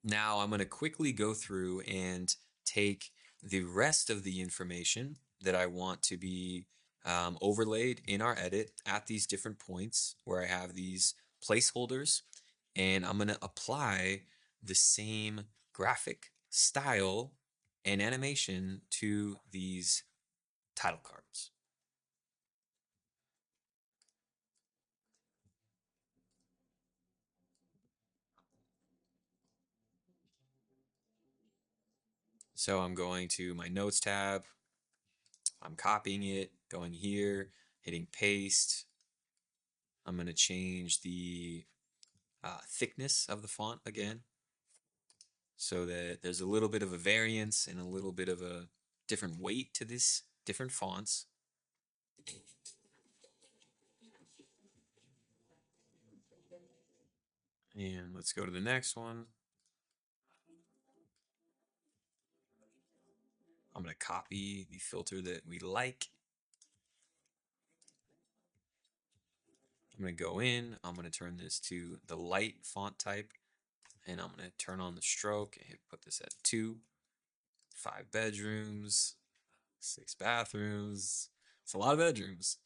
Now I'm going to quickly go through and take the rest of the information that I want to be overlaid in our edit at these different points where I have these placeholders, and I'm going to apply the same graphic style and animation to these title cards. So I'm going to my notes tab, I'm copying it, going here, hitting paste. I'm going to change the thickness of the font again so that there's a little bit of a variance and a little bit of a different weight to this different fonts. And let's go to the next one. I'm going to copy the filter that we like. I'm going to go in, I'm going to turn this to the light font type, and I'm going to turn on the stroke and put this at 2. 5 bedrooms, 6 bathrooms. It's a lot of bedrooms.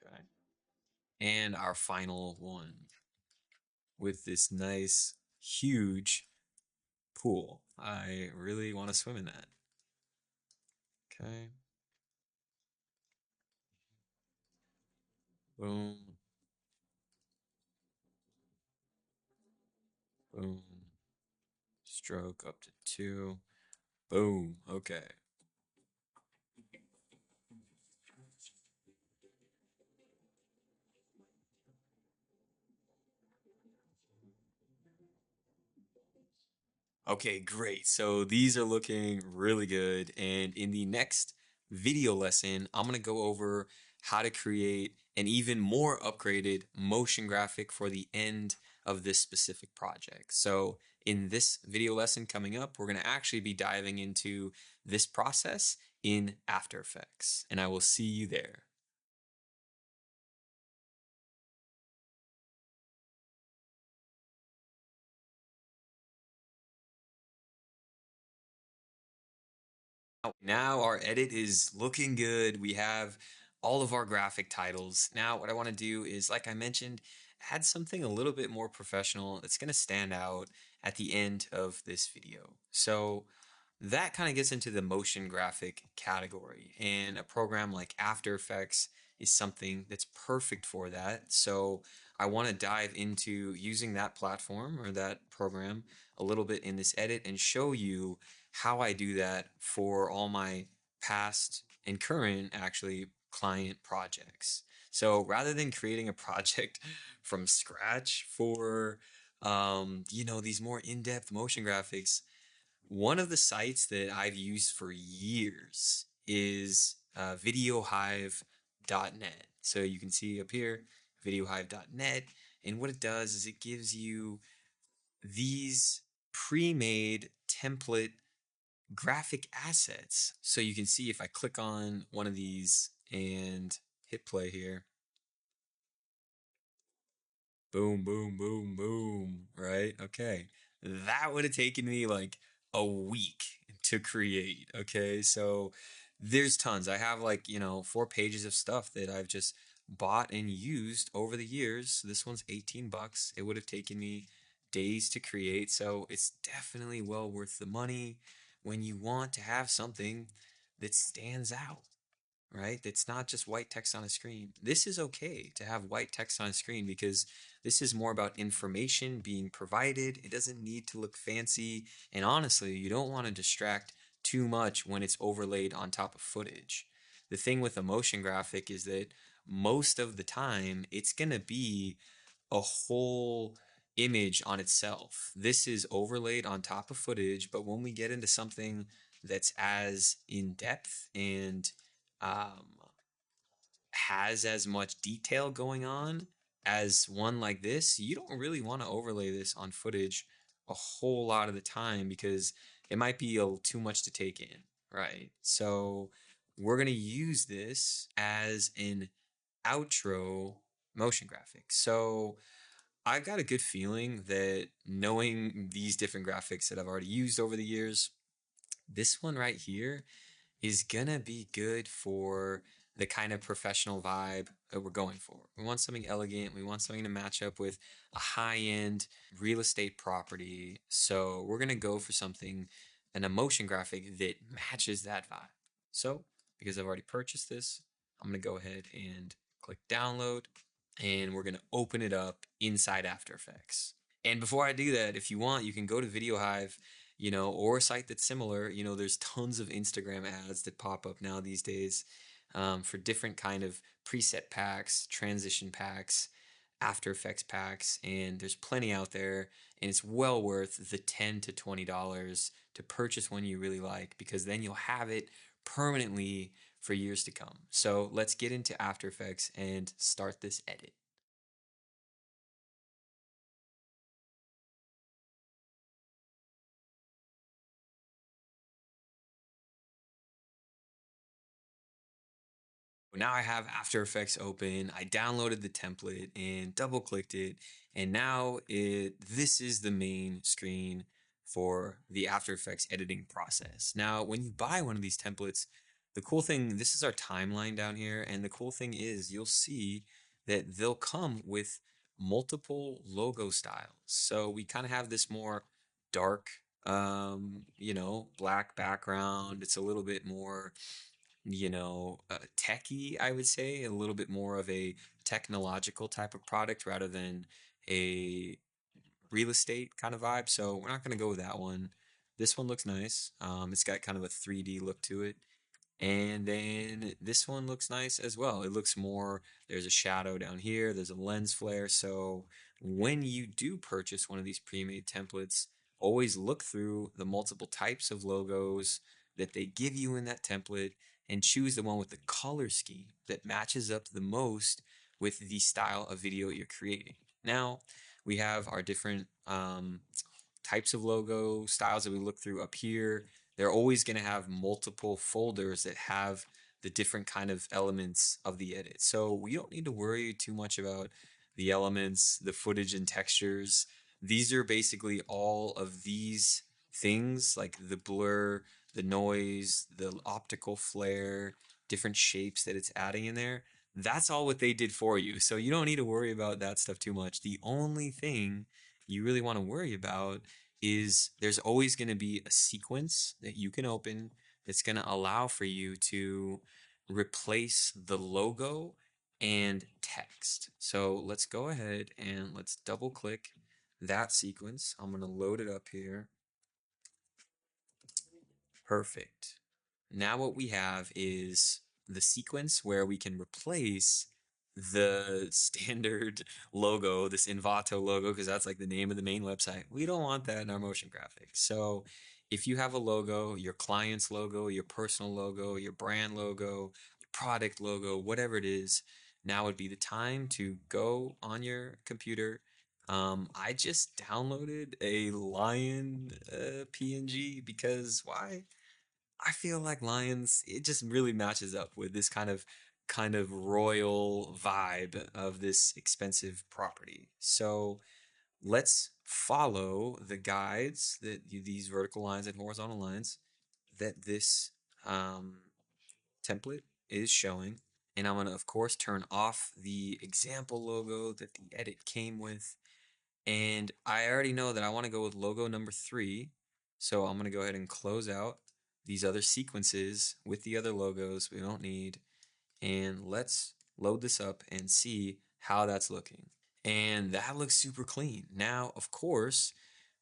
Okay. And our final one with this nice, huge pool. I really want to swim in that. Okay. Boom. Boom. Stroke up to 2. Boom. Okay. Okay, great. So these are looking really good. And in the next video lesson, I'm going to go over how to create an even more upgraded motion graphic for the end of this specific project. So in this video lesson coming up, we're going to actually be diving into this process in After Effects, and I will see you there. Now our edit is looking good. We have all of our graphic titles. Now what I want to do is, like I mentioned, add something a little bit more professional that's going to stand out at the end of this video. So that kind of gets into the motion graphic category, and a program like After Effects is something that's perfect for that. So I want to dive into using that platform or that program a little bit in this edit and show you how I do that for all my past and current actually client projects. So rather than creating a project from scratch for these more in-depth motion graphics, one of the sites that I've used for years is videohive.net. So you can see up here, videohive.net. And what it does is it gives you these pre-made template graphic assets. So you can see if I click on one of these and hit play here, boom, boom, boom, boom, right? Okay. That would have taken me like a week to create. Okay. So there's tons. I have like, 4 pages of stuff that I've just bought and used over the years. This one's $18. It would have taken me days to create. So it's definitely well worth the money when you want to have something that stands out, right? It's not just white text on a screen. This is okay to have white text on a screen because this is more about information being provided. It doesn't need to look fancy. And honestly, you don't want to distract too much when it's overlaid on top of footage. The thing with a motion graphic is that most of the time it's going to be a whole image on itself. This is overlaid on top of footage, but when we get into something that's as in depth and um, has as much detail going on as one like this, you don't really want to overlay this on footage a whole lot of the time because it might be too much to take in, right? So we're going to use this as an outro motion graphic. So I got a good feeling that knowing these different graphics that I've already used over the years, this one right here is gonna be good for the kind of professional vibe that we're going for. We want something elegant. We want something to match up with a high-end real estate property. So we're gonna go for something, an emotion graphic that matches that vibe. So because I've already purchased this, I'm gonna go ahead and click download, and we're gonna open it up inside After Effects. And before I do that, if you want, you can go to VideoHive, or a site that's similar. There's tons of Instagram ads that pop up now these days, for different kind of preset packs, transition packs, After Effects packs, and there's plenty out there. And it's well worth the $10 to $20 to purchase one you really like, because then you'll have it permanently for years to come. So let's get into After Effects and start this edit. Now I have After Effects open. I downloaded the template and double clicked it. And now this is the main screen for the After Effects editing process. Now, when you buy one of these templates, the cool thing, this is our timeline down here. And the cool thing is you'll see that they'll come with multiple logo styles. So we kind of have this more dark, black background. It's a little bit more techie, I would say, a little bit more of a technological type of product rather than a real estate kind of vibe. So we're not going to go with that one. This one looks nice. It's got kind of a 3D look to it. And then this one looks nice as well. It looks more, there's a shadow down here, there's a lens flare. So when you do purchase one of these pre-made templates, always look through the multiple types of logos that they give you in that template and choose the one with the color scheme that matches up the most with the style of video you're creating. Now, we have our different types of logo styles that we look through up here. They're always going to have multiple folders that have the different kind of elements of the edit. So we don't need to worry too much about the elements, the footage and textures. These are basically all of these things, like the blur, the noise, the optical flare, different shapes that it's adding in there. That's all what they did for you. So you don't need to worry about that stuff too much. The only thing you really want to worry about is there's always going to be a sequence that you can open that's going to allow for you to replace the logo and text. So let's go ahead and let's double click that sequence. I'm going to load it up here. Perfect. Now what we have is the sequence where we can replace the standard logo, this Envato logo, because that's like the name of the main website. We don't want that in our motion graphics. So if you have a logo, your client's logo, your personal logo, your brand logo, product logo, whatever it is, now would be the time to go on your computer. I just downloaded a lion PNG because why? I feel like lions, it just really matches up with this kind of royal vibe of this expensive property. So let's follow the guides that these vertical lines and horizontal lines that this um, template is showing. And I'm going to, of course, turn off the example logo that the edit came with. And I already know that I want to go with logo number 3. So I'm going to go ahead and close out these other sequences with the other logos we don't need. And let's load this up and see how that's looking. And that looks super clean. Now, of course,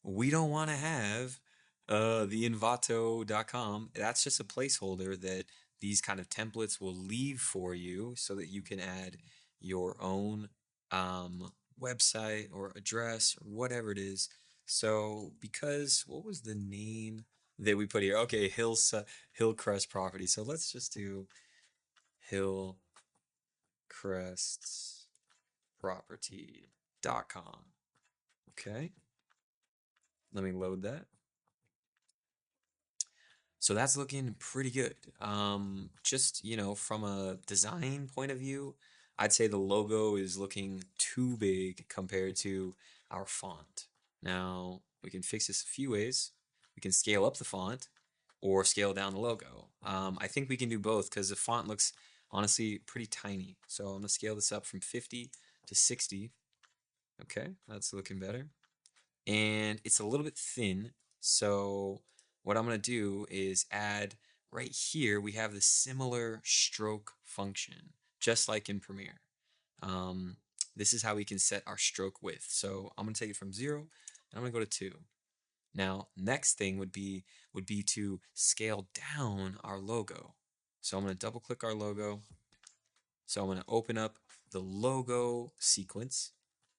we don't want to have the Envato.com. That's just a placeholder that these kind of templates will leave for you so that you can add your own website or address or whatever it is. So because what was the name that we put here? Okay, Hillcrest Property. So let's just do hillcrestproperty.com. Okay, let me load that. So that's looking pretty good. Just, from a design point of view, I'd say the logo is looking too big compared to our font. Now, we can fix this a few ways. We can scale up the font or scale down the logo. I think we can do both because the font looks honestly pretty tiny. So I'm gonna scale this up from 50 to 60. Okay, that's looking better. And it's a little bit thin. So what I'm going to do is add right here, we have the similar stroke function, just like in Premiere. Um, this is how we can set our stroke width. So I'm going to take it from 0 and I'm going to go to 2. Now, next thing would be to scale down our logo. So I'm going to double click our logo. So I'm going to open up the logo sequence.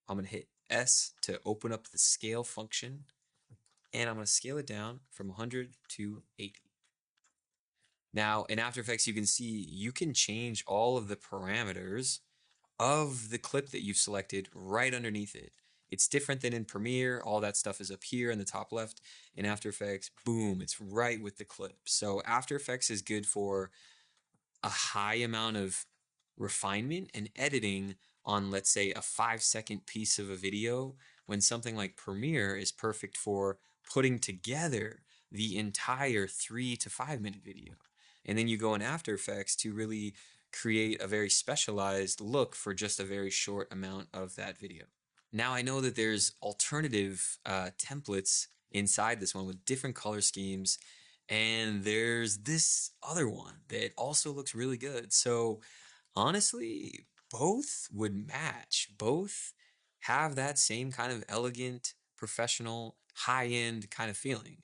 I'm going to hit S to open up the scale function, and I'm going to scale it down from 100 to 80. Now, in After Effects, you can see you can change all of the parameters of the clip that you've selected right underneath it. It's different than in Premiere. All that stuff is up here in the top left. In After Effects, boom, it's right with the clip. So After Effects is good for a high amount of refinement and editing on, let's say, a 5-second piece of a video, when something like Premiere is perfect for putting together the entire 3 to 5 minute video. And then you go in After Effects to really create a very specialized look for just a very short amount of that video. Now I know that there's alternative templates inside this one with different color schemes, and there's this other one that also looks really good. So honestly, both would match. Both have that same kind of elegant, professional, high-end kind of feeling.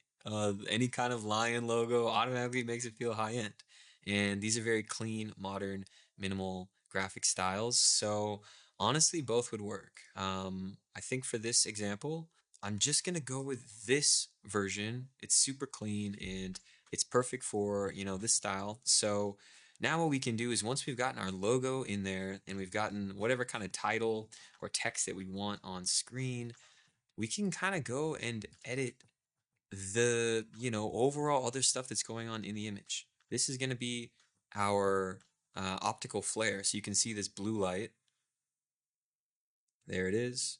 Any kind of lion logo automatically makes it feel high-end. And these are very clean, modern, minimal graphic styles. So honestly, both would work. I think for this example, I'm just gonna go with this version. It's super clean and it's perfect for, this style. So now what we can do is, once we've gotten our logo in there and we've gotten whatever kind of title or text that we want on screen, we can kind of go and edit the, overall other stuff that's going on in the image. This is going to be our optical flare. So you can see this blue light. There it is.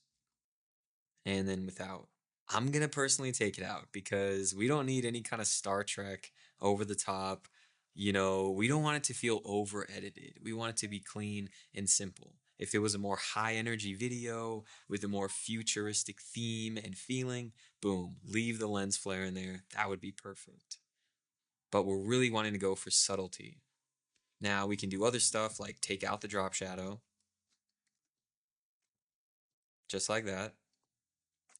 And then without. I'm gonna personally take it out because we don't need any kind of Star Trek over the top. We don't want it to feel over edited. We want it to be clean and simple. If it was a more high energy video with a more futuristic theme and feeling, boom, leave the lens flare in there. That would be perfect. But we're really wanting to go for subtlety. Now we can do other stuff like take out the drop shadow, just like that,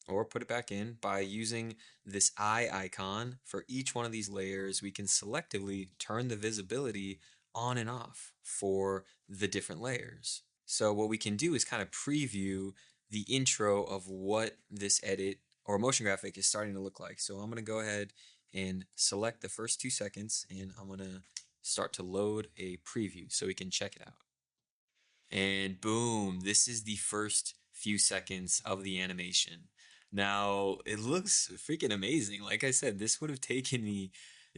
or put it back in by using this eye icon. For each one of these layers, we can selectively turn the visibility on and off for the different layers. So what we can do is kind of preview the intro of what this edit or motion graphic is starting to look like. So I'm going to go ahead and select the first 2 seconds, and I'm going to start to load a preview so we can check it out. And boom, this is the first few seconds of the animation. Now, it looks freaking amazing. Like I said, this would have taken me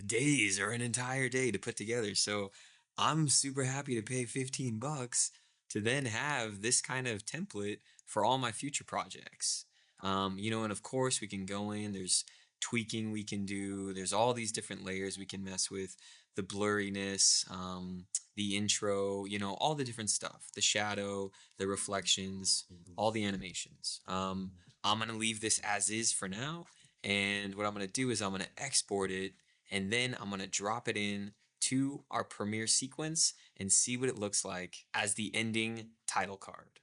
days or an entire day to put together. So I'm super happy to pay 15 bucks to then have this kind of template for all my future projects. And of course, we can go in, there's tweaking we can do, there's all these different layers we can mess with, the blurriness, the intro, all the different stuff, the shadow, the reflections, all the animations. I'm going to leave this as is for now. And what I'm going to do is I'm going to export it, and then I'm going to drop it in to our Premiere sequence and see what it looks like as the ending title card.